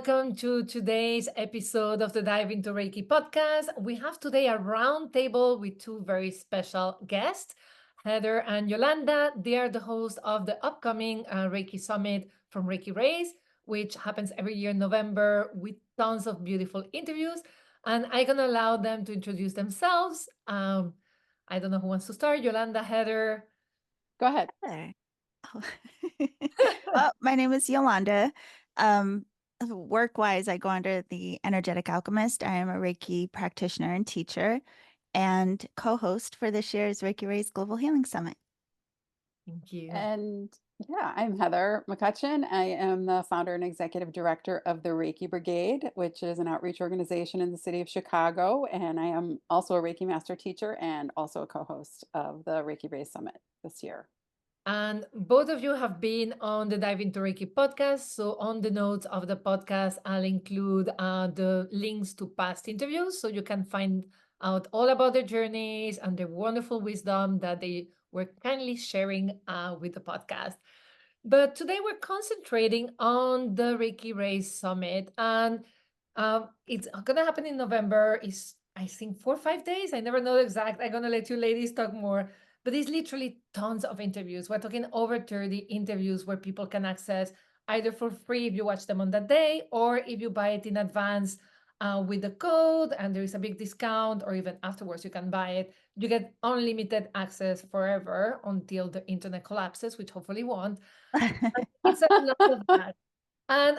welcome to today's episode of the Dive Into Reiki podcast. We have today a round table with two very special guests, Heather and Yolanda. They are the hosts of the upcoming Reiki Summit from Reiki Rays, which happens every year in November with tons of beautiful interviews. And I'm going to allow them to introduce themselves. I don't know who wants to start, Yolanda, Heather. Go ahead. There. Oh. Well, my name is Yolanda. Work-wise, I go under the Energetic Alchemist. I am a Reiki practitioner and teacher and co-host for this year's Reiki Rays Global Healing Summit. Thank you. And yeah, I'm Heather McCutcheon. I am the founder and executive director of the Reiki Brigade, which is an outreach organization in the city of Chicago. And I am also a Reiki master teacher and also a co-host of the Reiki Rays Summit this year. And both of you have been on the Dive Into Reiki podcast. So on the notes of the podcast, I'll include the links to past interviews so you can find out all about their journeys and their wonderful wisdom that they were kindly sharing with the podcast. But today we're concentrating on the Reiki Rays Summit. And it's going to happen in November. It's, I think, 4 or 5 days. I never know the exact. I'm going to let you ladies talk more. But it's literally tons of interviews. We're talking over 30 interviews where people can access either for free if you watch them on that day, or if you buy it in advance with the code and there is a big discount, or even afterwards you can buy it. You get unlimited access forever until the internet collapses, which hopefully won't. It's a lot of that. And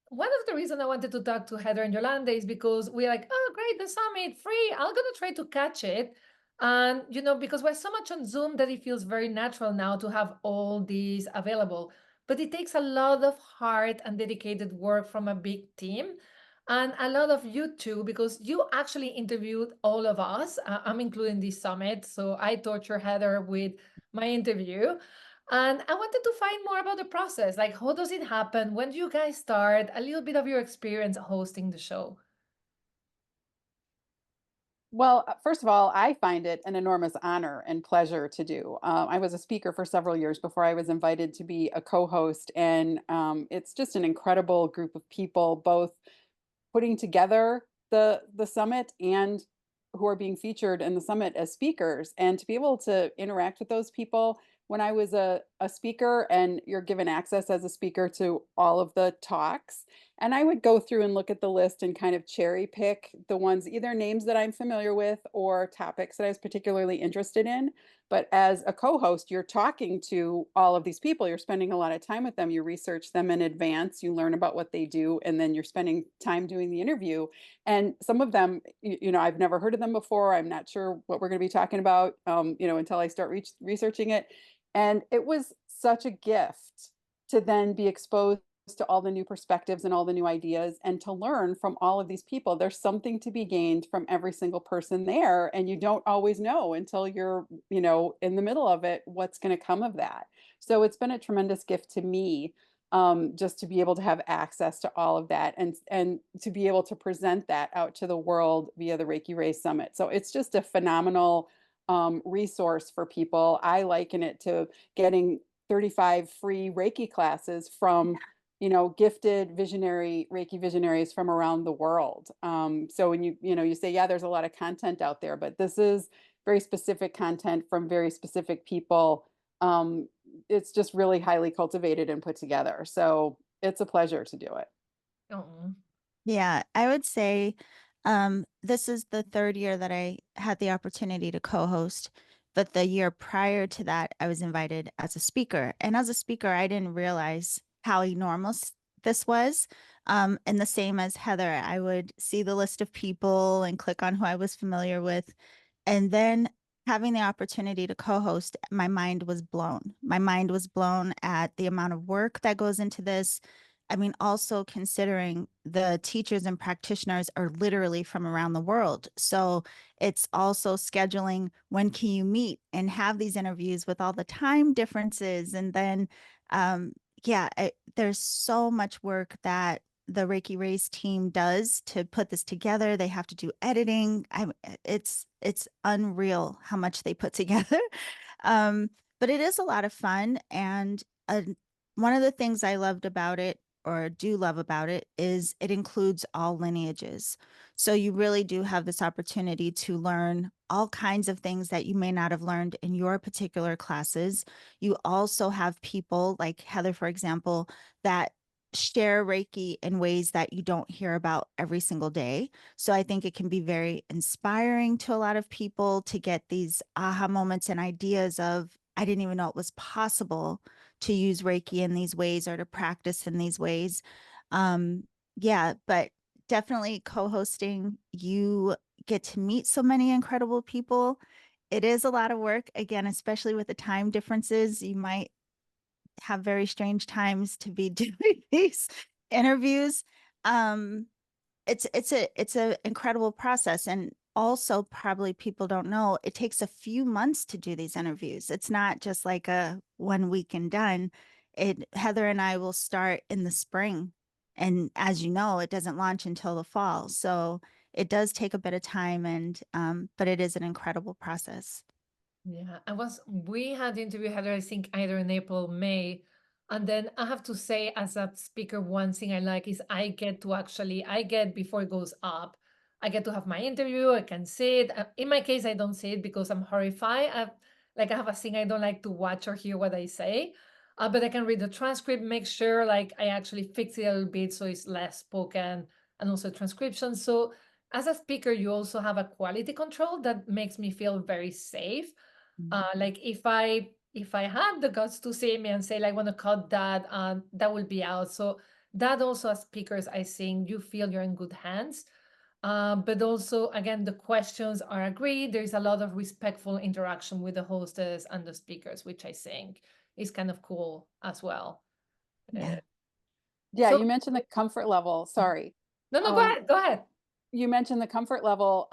one of the reasons I wanted to talk to Heather and Yolanda is because we're like, oh, great, the summit, free. I'm going to try to catch it. And, because we're so much on Zoom that it feels very natural now to have all these available. But it takes a lot of heart and dedicated work from a big team. And a lot of you too, because you actually interviewed all of us. I'm including this summit. So I torture Heather with my interview. And I wanted to find more about the process. Like, how does it happen? When do you guys start? A little bit of your experience hosting the show. Well, first of all, I find it an enormous honor and pleasure to do. I was a speaker for several years before I was invited to be a co-host, and it's just an incredible group of people, both putting together the summit and who are being featured in the summit as speakers, and to be able to interact with those people. When I was a speaker, and you're given access as a speaker to all of the talks, and I would go through and look at the list and kind of cherry pick the ones, either names that I'm familiar with or topics that I was particularly interested in. But as a co-host, you're talking to all of these people. You're spending a lot of time with them. You research them in advance. You learn about what they do, and then you're spending time doing the interview. And some of them, I've never heard of them before. I'm not sure what we're going to be talking about, until I start researching it. And it was such a gift to then be exposed to all the new perspectives and all the new ideas, and to learn from all of these people. There's something to be gained from every single person there. And you don't always know until you're, in the middle of it, what's going to come of that. So it's been a tremendous gift to me, just to be able to have access to all of that, and to be able to present that out to the world via the Reiki Rays Summit. So it's just a phenomenal resource for people. I liken it to getting 35 free Reiki classes from gifted Reiki visionaries from around the world. So when you say, yeah, there's a lot of content out there, but this is very specific content from very specific people. It's just really highly cultivated and put together. So it's a pleasure to do it. Oh. Yeah, I would say this is the third year that I had the opportunity to co-host, but the year prior to that, I was invited as a speaker. And as a speaker, I didn't realize how enormous this was. And the same as Heather, I would see the list of people and click on who I was familiar with. And then having the opportunity to co-host, my mind was blown. My mind was blown at the amount of work that goes into this. I mean, also considering the teachers and practitioners are literally from around the world. So it's also scheduling, when can you meet and have these interviews with all the time differences. And then, there's so much work that the Reiki Rays team does to put this together. They have to do editing. It's unreal how much they put together. But it is a lot of fun. And one of the things I loved about it or do love about it is it includes all lineages. So you really do have this opportunity to learn all kinds of things that you may not have learned in your particular classes. You also have people like Heather, for example, that share Reiki in ways that you don't hear about every single day. So I think it can be very inspiring to a lot of people to get these aha moments and ideas of, I didn't even know it was possible to use Reiki in these ways or to practice in these ways. Yeah, but definitely co-hosting, you get to meet so many incredible people. It is a lot of work, again, especially with the time differences. You might have very strange times to be doing these interviews. Um, it's a incredible process, and also probably people don't know it takes a few months to do these interviews. It's not just like a 1 week and done. Heather and I will start in the spring, and as you know, it doesn't launch until the fall, so it does take a bit of time, and but it is an incredible process. Yeah, we had interview Heather, I think either in April, May. And then I have to say, as a speaker, one thing I like is I get before it goes up, I get to have my interview, I can see it. In my case, I don't see it because I'm horrified. I have a thing I don't like to watch or hear what I say. But I can read the transcript, make sure like I actually fix it a little bit so it's less spoken and also transcription. So as a speaker, you also have a quality control that makes me feel very safe. Like if I had the guts to say me and say like, I want to cut that, that will be out. So that also as speakers, I think you feel you're in good hands. But also again, the questions are agreed. There's a lot of respectful interaction with the hostess and the speakers, which I think is kind of cool as well. Yeah. Yeah, So you mentioned the comfort level. Sorry. no, go ahead, go ahead. You mentioned the comfort level.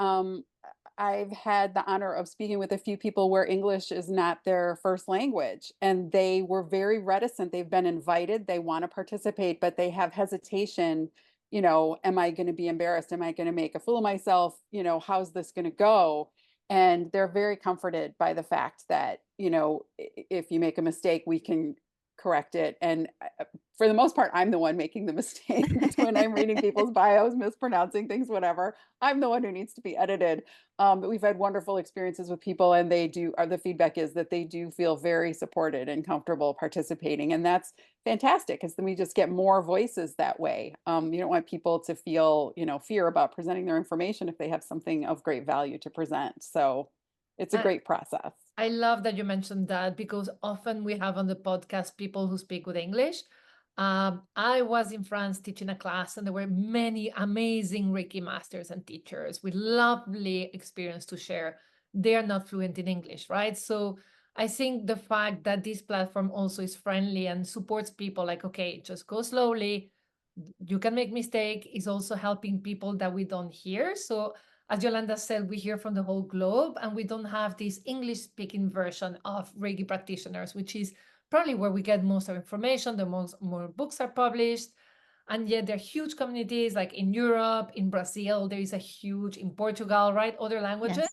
I've had the honor of speaking with a few people where English is not their first language, and they were very reticent. They've been invited, they want to participate, but they have hesitation. Am I going to be embarrassed? Am I going to make a fool of myself? How's this going to go? And they're very comforted by the fact that, if you make a mistake, we can correct it. And for the most part, I'm the one making the mistakes when I'm reading people's bios, mispronouncing things, whatever. I'm the one who needs to be edited. But we've had wonderful experiences with people, and the feedback is that they do feel very supported and comfortable participating. And that's fantastic, because then we just get more voices that way. You don't want people to feel, fear about presenting their information if they have something of great value to present. So it's a great process. I love that you mentioned that because often we have on the podcast people who speak good English. I was in France teaching a class, and there were many amazing Reiki masters and teachers with lovely experience to share. They are not fluent in English, right? So I think the fact that this platform also is friendly and supports people like, okay, just go slowly. You can make mistake is also helping people that we don't hear. So as Yolanda said, we hear from the whole globe, and we don't have this English speaking version of Reiki practitioners, which is probably where we get most of information, more books are published. And yet there are huge communities like in Europe, in Brazil, there is a huge, in Portugal, right? Other languages.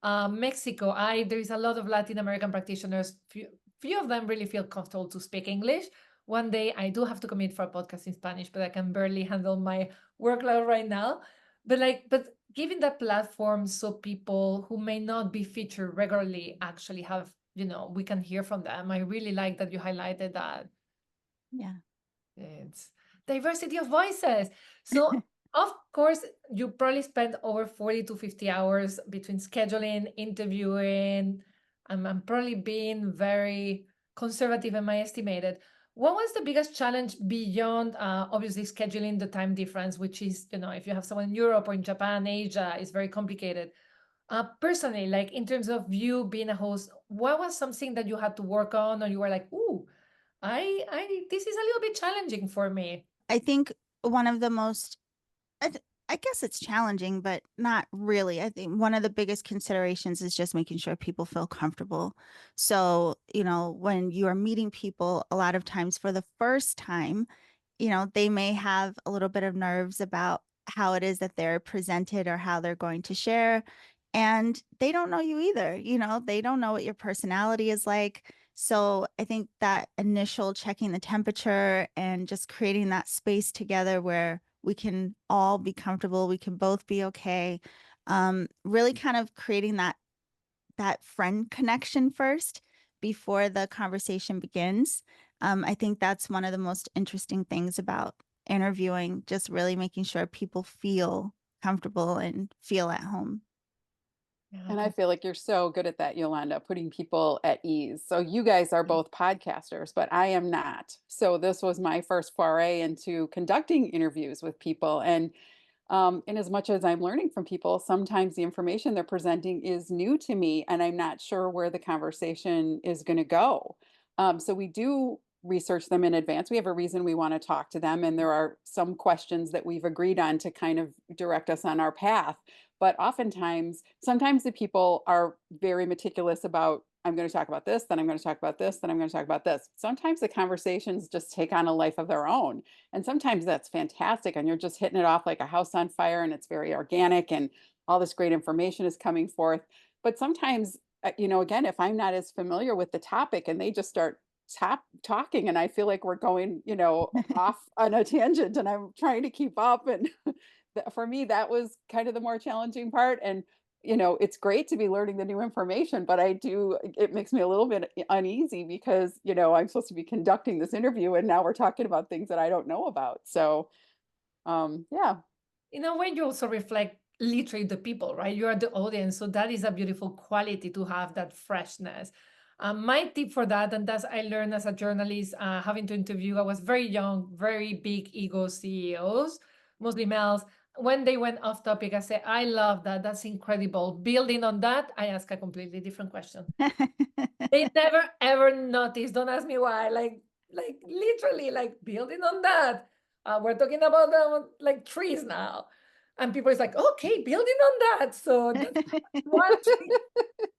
Yes. Mexico, there is a lot of Latin American practitioners. Few of them really feel comfortable to speak English. One day I do have to commit for a podcast in Spanish, but I can barely handle my workload right now. But giving that platform so people who may not be featured regularly actually have, we can hear from them. I really like that you highlighted that. Yeah. It's diversity of voices. So of course, you probably spend over 40 to 50 hours between scheduling, interviewing. I'm probably being very conservative in my estimated. What was the biggest challenge beyond obviously scheduling the time difference, which is, if you have someone in Europe or in Japan, Asia, it's very complicated. Personally, like in terms of you being a host, what was something that you had to work on, or you were like, ooh, this is a little bit challenging for me. I think one of the most, I guess it's challenging, but not really. I think one of the biggest considerations is just making sure people feel comfortable. So, when you are meeting people, a lot of times for the first time, they may have a little bit of nerves about how it is that they're presented or how they're going to share. And they don't know you either. They don't know what your personality is like. So I think that initial checking the temperature and just creating that space together where we can all be comfortable, we can both be okay, really kind of creating that friend connection first before the conversation begins. I think that's one of the most interesting things about interviewing, just really making sure people feel comfortable and feel at home. Yeah, And I feel like you're so good at that, Yolanda, putting people at ease. So you guys are both podcasters, but I am not. So this was my first foray into conducting interviews with people. And in as much as I'm learning from people, sometimes the information they're presenting is new to me, and I'm not sure where the conversation is going to go. So we do research them in advance. We have a reason we want to talk to them, and there are some questions that we've agreed on to kind of direct us on our path. But oftentimes, sometimes the people are very meticulous about, I'm going to talk about this, then I'm going to talk about this, then I'm going to talk about this. Sometimes the conversations just take on a life of their own. And sometimes that's fantastic. And you're just hitting it off like a house on fire, and it's very organic and all this great information is coming forth. But sometimes, again, if I'm not as familiar with the topic and they just start talking and I feel like we're going, off on a tangent and I'm trying to keep up. And for me, that was kind of the more challenging part. And it's great to be learning the new information, but it makes me a little bit uneasy because, I'm supposed to be conducting this interview and now we're talking about things that I don't know about. So, yeah. in a way, you also reflect literally the people, right? You are the audience. So that is a beautiful quality to have that freshness. My tip for that, and that's I learned as a journalist, having to interview, I was very young, very big ego CEOs, mostly males. When they went off topic, I said, I love that. That's incredible. Building on that, I ask a completely different question. They never ever noticed. Don't ask me why. Like literally, like building on that. We're talking about like trees now, and people is like, okay, building on that. So that's one thing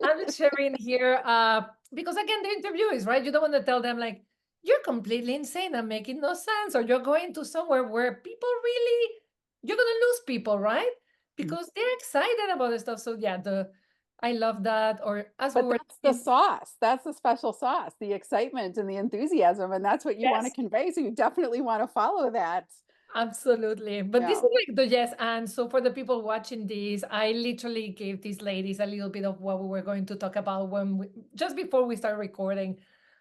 I'm sharing here. Because again, the interview is right. You don't want to tell them like you're completely insane and making no sense, or you're going to somewhere where people really you're gonna lose people, right? Because they're excited about the stuff. So yeah, I love that. Or as we But were that's the talking, sauce. That's the special sauce, the excitement and the enthusiasm. And that's what you want to yes, convey. So you definitely want to follow that. absolutely. But this Yeah. is like the yes and. So for the people watching this, I literally gave these ladies a little bit of what we were going to talk about just before we start recording.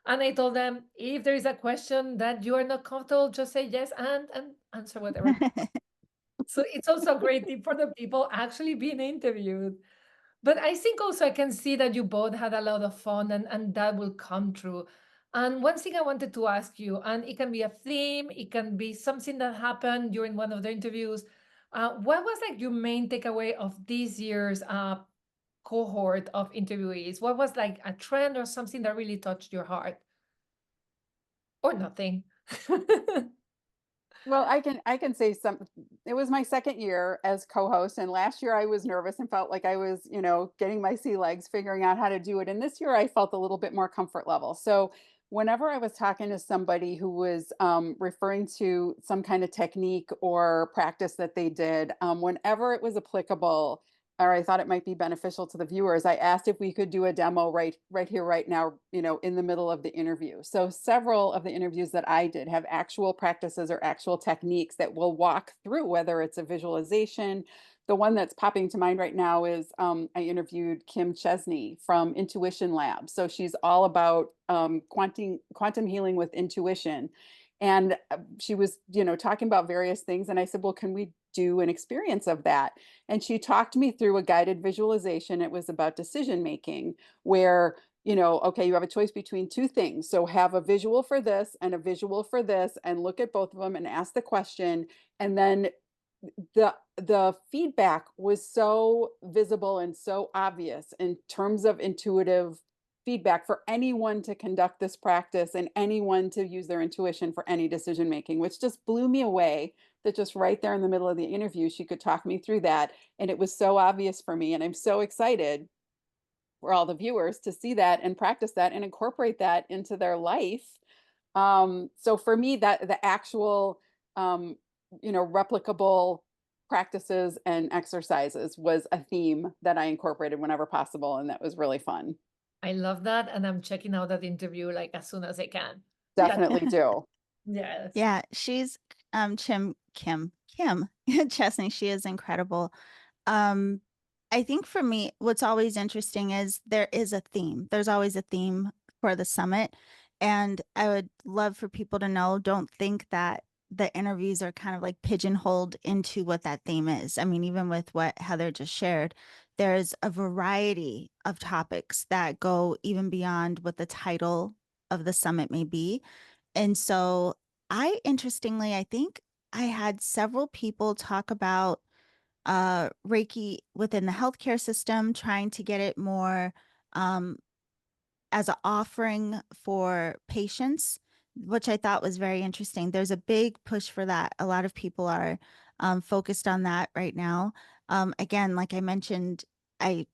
And I told them, if there is a question that you are not comfortable, just say yes and answer whatever. So it's also a great tip for the people actually being interviewed. But I think also I can see that you both had a lot of fun and that will come true. And one thing I wanted to ask you, and it can be a theme, it can be something that happened during one of the interviews. What was like your main takeaway of this year's cohort of interviewees? What was like a trend or something that really touched your heart? Or nothing? Well, I can say some. It was my second year as co-host, and last year I was nervous and felt like I was, getting my sea legs, figuring out how to do it. And this year I felt a little bit more comfort level. So whenever I was talking to somebody who was referring to some kind of technique or practice that they did, whenever it was applicable, or I thought it might be beneficial to the viewers, I asked if we could do a demo right here, right now, in the middle of the interview. So several of the interviews that I did have actual practices or actual techniques that we'll walk through, whether it's a visualization. The one that's popping to mind right now is I interviewed Kim Chesney from Intuition Lab. So she's all about quantum healing with intuition. And she was, talking about various things. And I said, well, can we do an experience of that? And she talked me through a guided visualization. It was about decision making, where, okay, you have a choice between two things. So have a visual for this and a visual for this, and look at both of them and ask the question. And then the feedback was so visible and so obvious in terms of intuitive feedback for anyone to conduct this practice and anyone to use their intuition for any decision making, which just blew me away. That just right there in the middle of the interview, she could talk me through that. And it was so obvious for me. And I'm so excited for all the viewers to see that and practice that and incorporate that into their life. So for me, that the actual, replicable practices and exercises was a theme that I incorporated whenever possible. And that was really fun. I love that. And I'm checking out that interview like as soon as I can. Definitely do. Yes. Yeah, she's Kim Chesney. She is incredible. Um, I think for me, what's always interesting is there is a theme. There's always a theme for the summit. And I would love for people to know, don't think that the interviews are kind of like pigeonholed into what that theme is. I mean, even with what Heather just shared, there's a variety of topics that go even beyond what the title of the summit may be. And so interestingly, I think I had several people talk about Reiki within the healthcare system, trying to get it more um, as an offering for patients, which I thought was very interesting. There's a big push for that. A lot of people are focused on that right now. Again, like I mentioned, I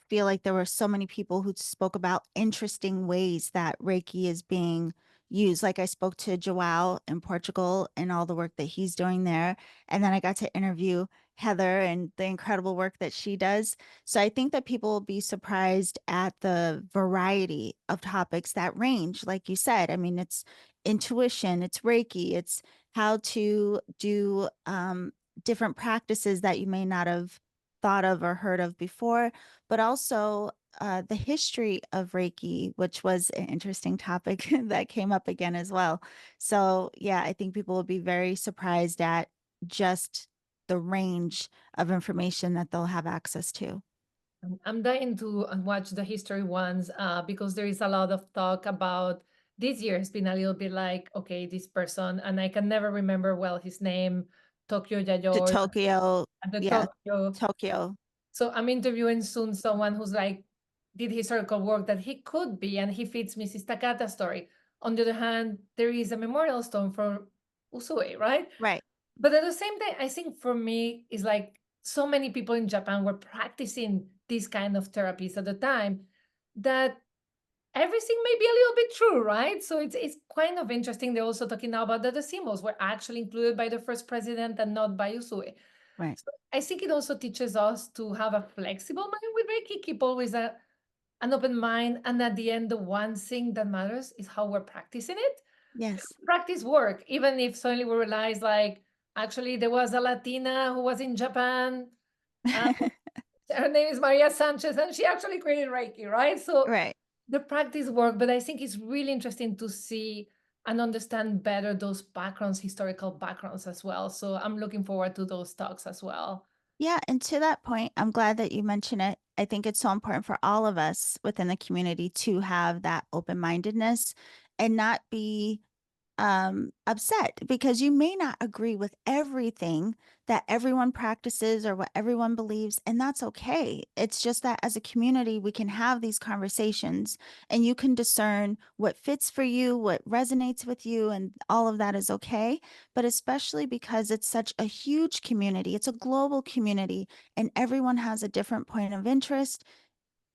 feel like there were so many people who spoke about interesting ways that Reiki is being used. Like I spoke to Joao in Portugal and all the work that he's doing there. And then I got to interview Heather and the incredible work that she does. So I think that people will be surprised at the variety of topics that range. Like you said, I mean, it's intuition, it's Reiki, it's how to do different practices that you may not have thought of or heard of before, but also the history of Reiki, which was an interesting topic that came up again as well. So, yeah, I think people will be very surprised at just the range of information that they'll have access to. I'm dying to watch the history ones because there is a lot of talk about this year has been a little bit like, okay, this person, and I can never remember well his name, Tokyo To Yayoi, Tokyo, at the yeah, Tokyo. Tokyo, So I'm interviewing soon someone who's like did historical work that he could be, and he fits Mrs. Takata's story. On the other hand, there is a memorial stone for Usui, right? right. But at the same time, I think for me, it's like so many people in Japan were practicing these kind of therapies at the time that everything may be a little bit true, right? So it's kind of interesting. They're also talking now about that the symbols were actually included by the first president and not by Usui. Right. So I think it also teaches us to have a flexible mind with Reiki, keep always an open mind. And at the end, the one thing that matters is how we're practicing it. Yes. Practice work, even if suddenly we realize, like, actually, there was a Latina who was in Japan. Uh, her name is Maria Sanchez, and she actually created Reiki, right? So Right. the practice work, but I think it's really interesting to see and understand better those backgrounds, historical backgrounds as well. So I'm looking forward to those talks as well. Yeah. And to that point, I'm glad that you mentioned it. I think it's so important for all of us within the community to have that open mindedness and not be upset because you may not agree with everything that everyone practices or what everyone believes, and that's okay. It's just that as a community, we can have these conversations and you can discern what fits for you, what resonates with you, and all of that is okay. But especially because it's such a huge community, it's a global community, and everyone has a different point of interest,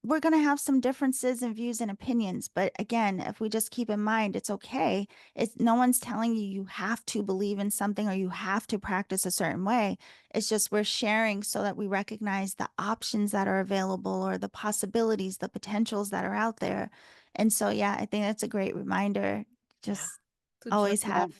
we're going to have some differences in views and opinions. But again, if we just keep in mind, it's okay. It's no one's telling you you have to believe in something or you have to practice a certain way. It's just we're sharing so that we recognize the options that are available or the possibilities, the potentials that are out there. And so, yeah, I think that's a great reminder. Yeah. Just To try. always have,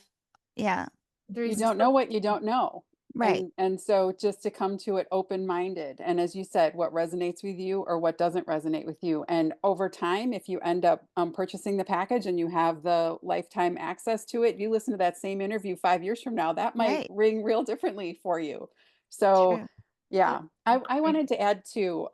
yeah, There You is don't know what you don't know. right, And so just to come to it open-minded, and as you said, what resonates with you or what doesn't resonate with you. And over time, if you end up purchasing the package and you have the lifetime access to it, you listen to that same interview 5 years from now, that might right, ring real differently for you. So true. yeah, I great. wanted to add too,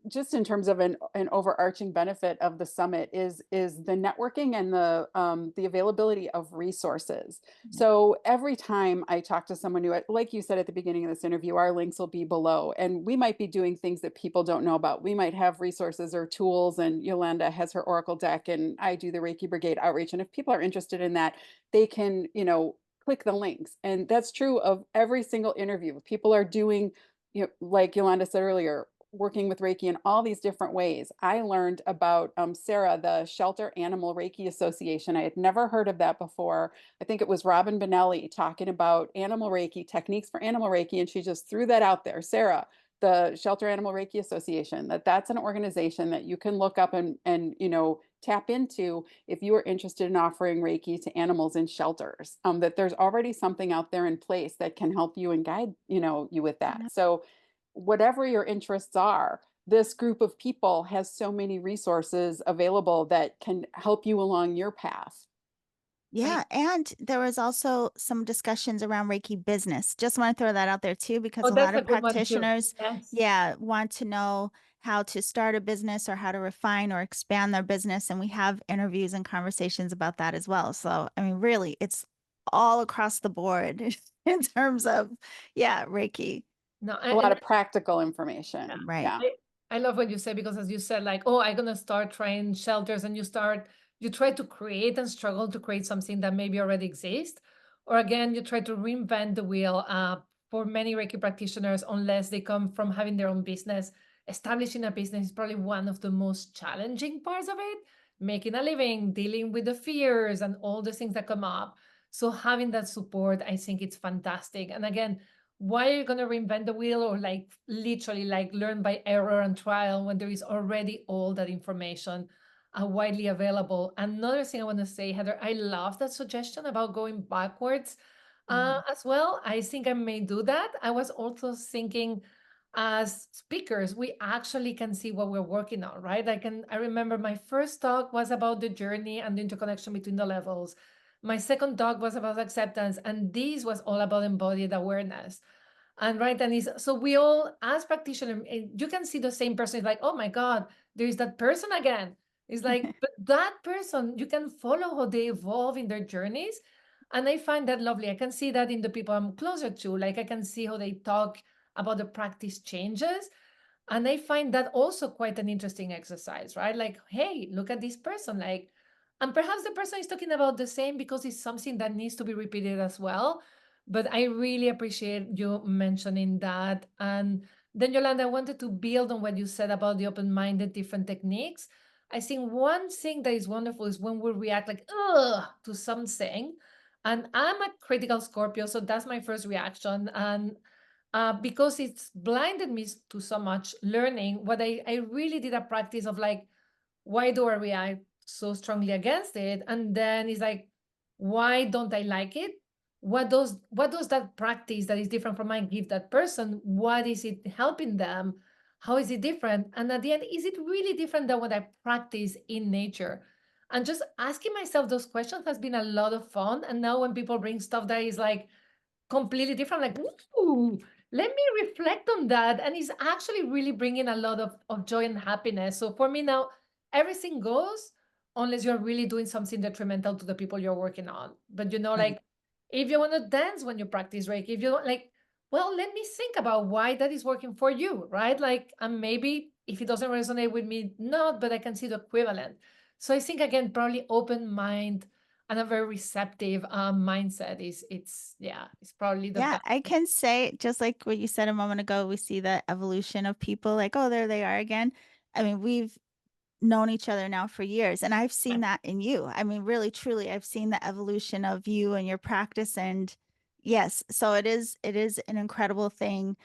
just in terms of an overarching benefit of the summit is the networking and the availability of resources. Yeah. So every time I talk to someone new, like you said at the beginning of this interview, our links will be below, and we might be doing things that people don't know about. We might have resources or tools, and Yolanda has her Oracle deck, and I do the Reiki Brigade outreach. And if people are interested in that, they can, click the links. And that's true of every single interview. People are doing, like Yolanda said earlier, working with Reiki in all these different ways. I learned about Sarah, the Shelter Animal Reiki Association. I had never heard of that before. I think it was Robin Benelli talking about animal Reiki, techniques for animal Reiki, and she just threw that out there. Sarah, the Shelter Animal Reiki Association, that's an organization that you can look up and tap into if you are interested in offering Reiki to animals in shelters. That there's already something out there in place that can help you and guide you with that. Yeah. So whatever your interests are, this group of people has so many resources available that can help you along your path. Yeah, and there was also some discussions around Reiki business. Just want to throw that out there too, because Oh, a that's lot a of good one too. practitioners, Yes. yeah, want to know how to start a business or how to refine or expand their business. And we have interviews and conversations about that as well. So, I mean, really, it's all across the board in terms of, yeah, Reiki. No, A lot and of practical information. Right. Yeah. I love what you said, because as you said, like, oh, I'm gonna start trying shelters, and you try to create and struggle to create something that maybe already exists. Or again, you try to reinvent the wheel. For many Reiki practitioners, unless they come from having their own business, establishing a business is probably one of the most challenging parts of it. Making a living, dealing with the fears and all the things that come up. So having that support, I think it's fantastic. And again, why are you going to reinvent the wheel, or like literally like learn by error and trial when there is already all that information widely available? Another thing I want to say, Heather, I love that suggestion about going backwards as well. I think I may do that. I was also thinking, as speakers, we actually can see what we're working on, right? I remember my first talk was about the journey and the interconnection between the levels. My second talk was about acceptance, and this was all about embodied awareness. And right, and so we all, as practitioners, you can see the same person. It's like, oh my God, there is that person again. It's like, but that person, you can follow how they evolve in their journeys. And I find that lovely. I can see that in the people I'm closer to. Like, I can see how they talk about the practice changes. And I find that also quite an interesting exercise, right? Like, hey, look at this person. Like, and perhaps the person is talking about the same because it's something that needs to be repeated as well. But I really appreciate you mentioning that. And then, Yolanda, I wanted to build on what you said about the open-minded different techniques. I think one thing that is wonderful is when we react like, ugh, to something. And I'm a critical Scorpio, so that's my first reaction. And because it's blinded me to so much learning, what I really did a practice of like, why do I react so strongly against it? And then it's like, why don't I like it? What does that practice that is different from mine give that person? What is it helping them? How is it different? And at the end, is it really different than what I practice in nature? And just asking myself those questions has been a lot of fun. And now when people bring stuff that is like completely different, like, ooh, let me reflect on that. And it's actually really bringing a lot of joy and happiness. So for me now, everything goes unless you're really doing something detrimental to the people you're working on. But Right. like, if you want to dance when you practice Reiki, if you don't like, well, let me think about why that is working for you, right? Like, and maybe if it doesn't resonate with me, not, but I can see the equivalent. So I think again, probably open mind and a very receptive mindset it's probably the Yeah, best. I can say, just like what you said a moment ago, we see the evolution of people like, oh, there they are again. I mean, we've known each other now for years, and I've seen that in you. I mean, really, truly, I've seen the evolution of you and your practice. And yes, so it is an incredible thing.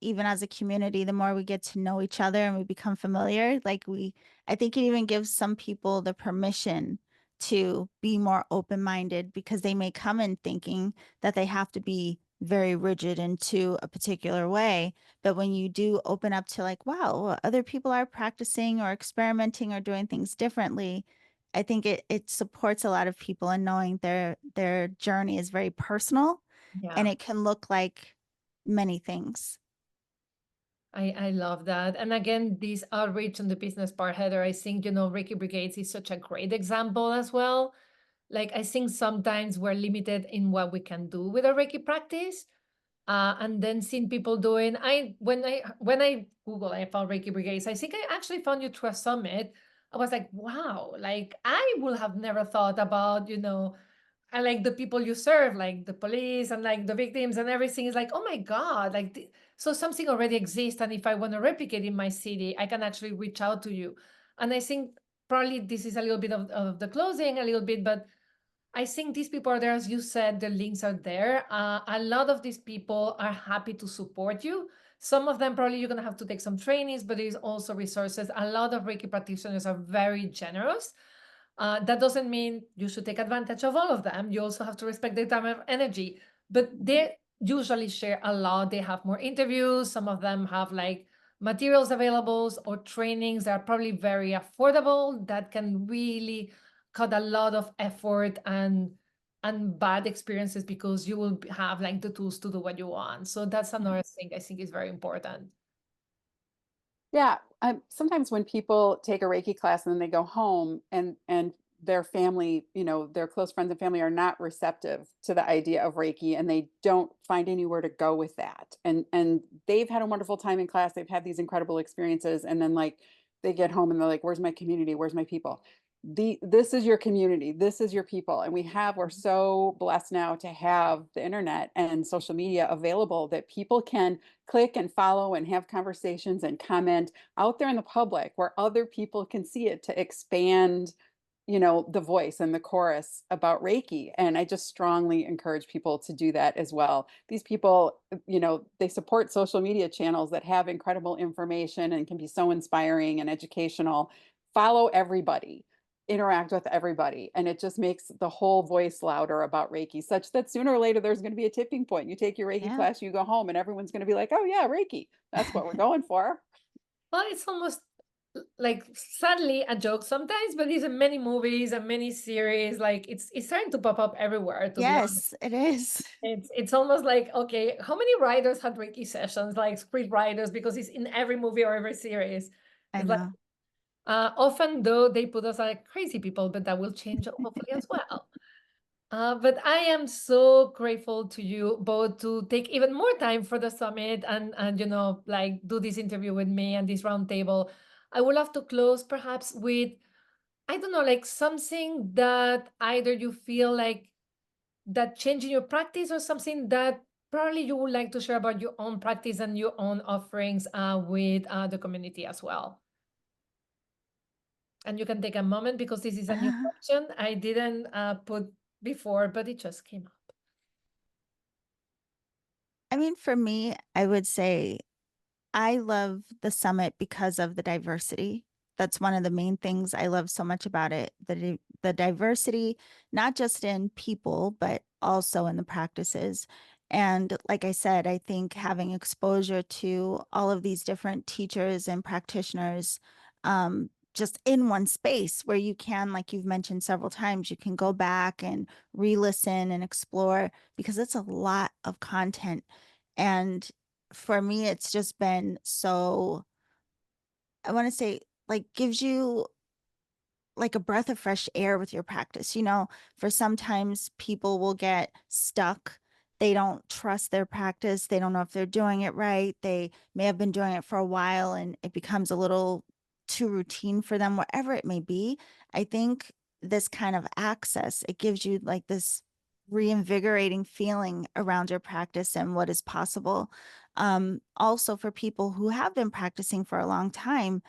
Even as a community, the more we get to know each other and we become familiar, I think it even gives some people the permission to be more open-minded, because they may come in thinking that they have to be very rigid into a particular way. But when you do open up to like, wow, other people are practicing or experimenting or doing things differently, I think it supports a lot of people in knowing their journey is very personal, and Yeah, it can look like many things. I love that. And again, this outreach on the business part, Heather, I think, Reiki Brigades is such a great example as well. Like, I think sometimes we're limited in what we can do with a Reiki practice. And then seeing people doing, when I Google, I found Reiki Brigades. I think I actually found you through a summit. I was like, wow, like I would have never thought about, and like the people you serve, like the police and like the victims and everything is like, oh my God, like so something already exists. And if I want to replicate in my city, I can actually reach out to you. And I think probably this is a little bit of the closing, a little bit, but I think these people are there, as you said, the links are there. A lot of these people are happy to support you. Some of them probably you're going to have to take some trainings, but there's also resources. A lot of Reiki practitioners are very generous. That doesn't mean you should take advantage of all of them. You also have to respect their time and energy, but they usually share a lot. They have more interviews. Some of them have like materials available or trainings that are probably very affordable that can really cut a lot of effort and bad experiences because you will have like the tools to do what you want. So that's another thing I think is very important. Yeah, sometimes when people take a Reiki class and then they go home and their family, you know, their close friends and family are not receptive to the idea of Reiki and they don't find anywhere to go with that. And they've had a wonderful time in class, they've had these incredible experiences, and then like they get home and they're like, where's my community? Where's my people? This is your community, this is your people. And we're so blessed now to have the internet and social media available that people can click and follow and have conversations and comment out there in the public where other people can see it to expand, you know, the voice and the chorus about Reiki. And I just strongly encourage people to do that as well. These people, you know, they support social media channels that have incredible information and can be so inspiring and educational. Follow everybody, interact with everybody, and it just makes the whole voice louder about Reiki, such that sooner or later there's going to be a tipping point. You take your Reiki class, you go home, and everyone's going to be like, oh yeah, Reiki, that's what we're going for. Well, it's almost like sadly a joke sometimes, but it's in many movies and many series. Like it's starting to pop up everywhere, to be honest. Yes, it is. It's almost like, okay, how many writers had Reiki sessions, like script writers, because it's in every movie or every series. I It's like know. often though they put us like crazy people, but that will change hopefully as well. But I am so grateful to you both to take even more time for the summit and you know, like do this interview with me and this roundtable. I would love to close perhaps with, I don't know, like something that either you feel like that changing your practice or something that probably you would like to share about your own practice and your own offerings with the community as well. And you can take a moment because this is a new question I didn't put before, but it just came up. I mean, for me, I would say I love the summit because of the diversity. That's one of the main things I love so much about it. The diversity, not just in people, but also in the practices. And like I said, I think having exposure to all of these different teachers and practitioners, just in one space where you can, like you've mentioned several times, you can go back and re-listen and explore because it's a lot of content. And for me, it's just been so, I want to say, like, gives you like a breath of fresh air with your practice. You know, for sometimes people will get stuck. They don't trust their practice. They don't know if they're doing it right. They may have been doing it for a while and it becomes a little too routine for them, whatever it may be. I think this kind of access, it gives you like this reinvigorating feeling around your practice and what is possible. Also, for people who have been practicing for a long time,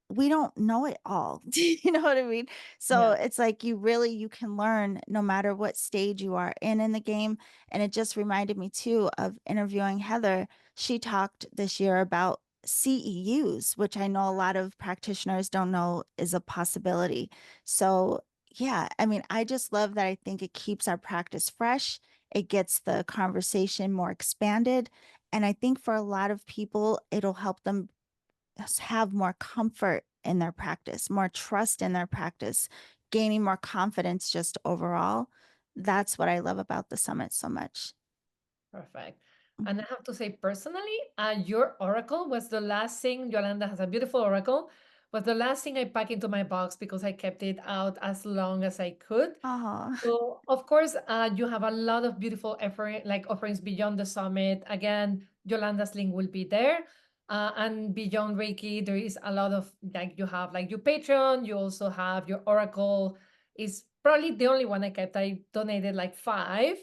we don't know it all. You know what I mean? So Yeah. it's like you can learn no matter what stage you are in the game. And it just reminded me too of interviewing Heather. She talked this year about CEUs, which I know a lot of practitioners don't know is a possibility. So yeah, I mean, I just love that. I think it keeps our practice fresh. It gets the conversation more expanded. And I think for a lot of people, it'll help them have more comfort in their practice, more trust in their practice, gaining more confidence just overall. That's what I love about the summit so much. Perfect. And I have to say personally, your oracle was the last thing. Yolanda has a beautiful oracle, was the last thing I packed into my box because I kept it out as long as I could. Oh, So of course, you have a lot of beautiful effort, like offerings beyond the summit. Again, Yolanda's link will be there. And beyond Reiki, there is a lot of like you have like your Patreon. You also have your oracle. Is probably the only one I kept. I donated like 5.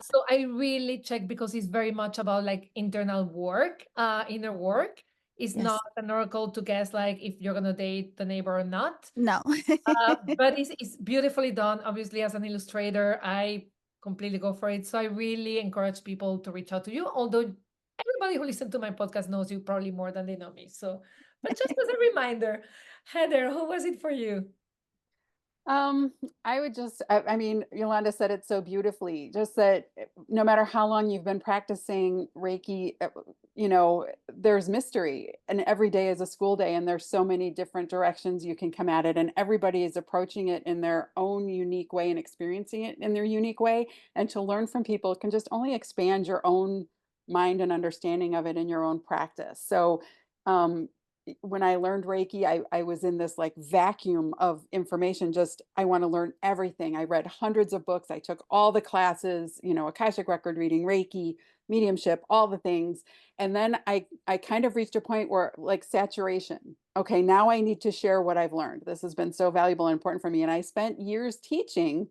So I really check because it's very much about like internal work, inner work. It's not yes. an oracle to guess like if you're gonna date the neighbor or not. No. But it's beautifully done. Obviously, as an illustrator, I completely go for it. So I really encourage people to reach out to you. Although Everybody who listens to my podcast knows you probably more than they know me. So, but just as a reminder, Heather, who was it for you? Um, I would just, I mean, Yolanda said it so beautifully, just that no matter how long you've been practicing Reiki, there's mystery and every day is a school day and there's so many different directions you can come at it and everybody is approaching it in their own unique way and experiencing it in their unique way. And to learn from people can just only expand your own mind and understanding of it in your own practice. So, um, when I learned Reiki, I was in this like vacuum of information. Just, I want to learn everything. I read hundreds of books. I took all the classes, Akashic record reading, Reiki, mediumship, all the things. And then I kind of reached a point where like saturation. Okay, now I need to share what I've learned. This has been so valuable and important for me. And I spent years teaching,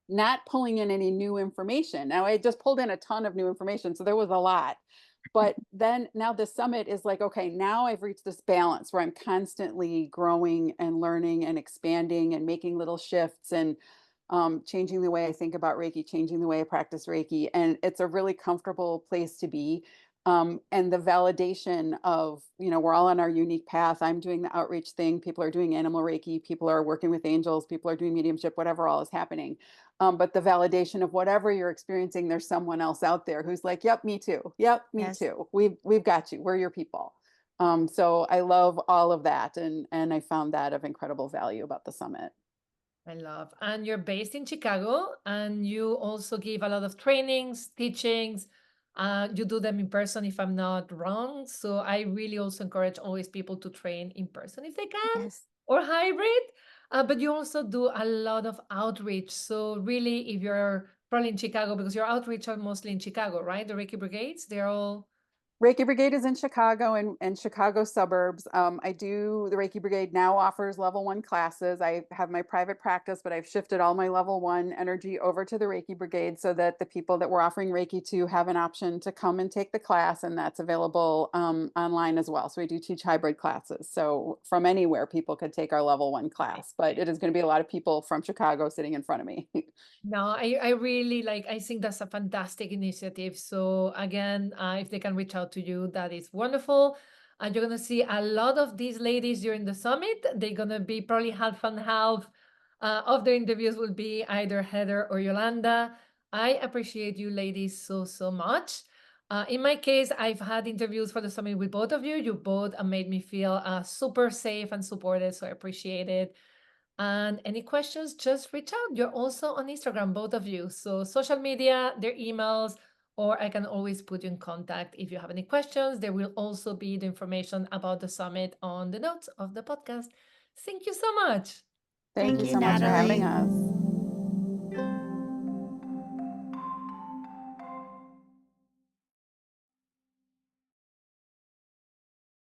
not pulling in any new information. Now I just pulled in a ton of new information. So there was a lot. But then now the summit is like, okay, now I've reached this balance where I'm constantly growing and learning and expanding and making little shifts and changing the way I think about Reiki, changing the way I practice Reiki. And it's a really comfortable place to be. And the validation of, we're all on our unique path. I'm doing the outreach thing. People are doing animal Reiki. People are working with angels. People are doing mediumship, whatever all is happening. But the validation of whatever you're experiencing, there's someone else out there who's like, yep, me too. Yep, me Yes. too. We've got you. We're your people. So I love all of that. And I found that of incredible value about the summit. I love. And you're based in Chicago and you also give a lot of trainings, teachings. You do them in person if I'm not wrong. So I really also encourage always people to train in person if they can Yes. or hybrid. But you also do a lot of outreach. So really, if you're probably in Chicago, because your outreach are mostly in Chicago, right? The Reiki brigades, they're all Reiki Brigade is in Chicago and Chicago suburbs. I do, the Reiki Brigade now offers level 1 classes. I have my private practice, but I've shifted all my level 1 energy over to the Reiki Brigade so that the people that we're offering Reiki to have an option to come and take the class, and that's available online as well. So we do teach hybrid classes. So from anywhere, people could take our level 1 class, but it is going to be a lot of people from Chicago sitting in front of me. No, I really like, I think that's a fantastic initiative. So again, if they can reach out to you, that is wonderful. And you're gonna see a lot of these ladies during the summit. They're gonna be probably half and half of the interviews will be either Heather or Yolanda. I appreciate you ladies so, so much. In my case, I've had interviews for the summit with both of you. You both made me feel super safe and supported, so I appreciate it. And any questions, just reach out. You're also on Instagram, both of you. So social media, their emails, or I can always put you in contact if you have any questions. There will also be the information about the summit on the notes of the podcast. Thank you so much. Thank Thank you you, so much for having Nathalie. us.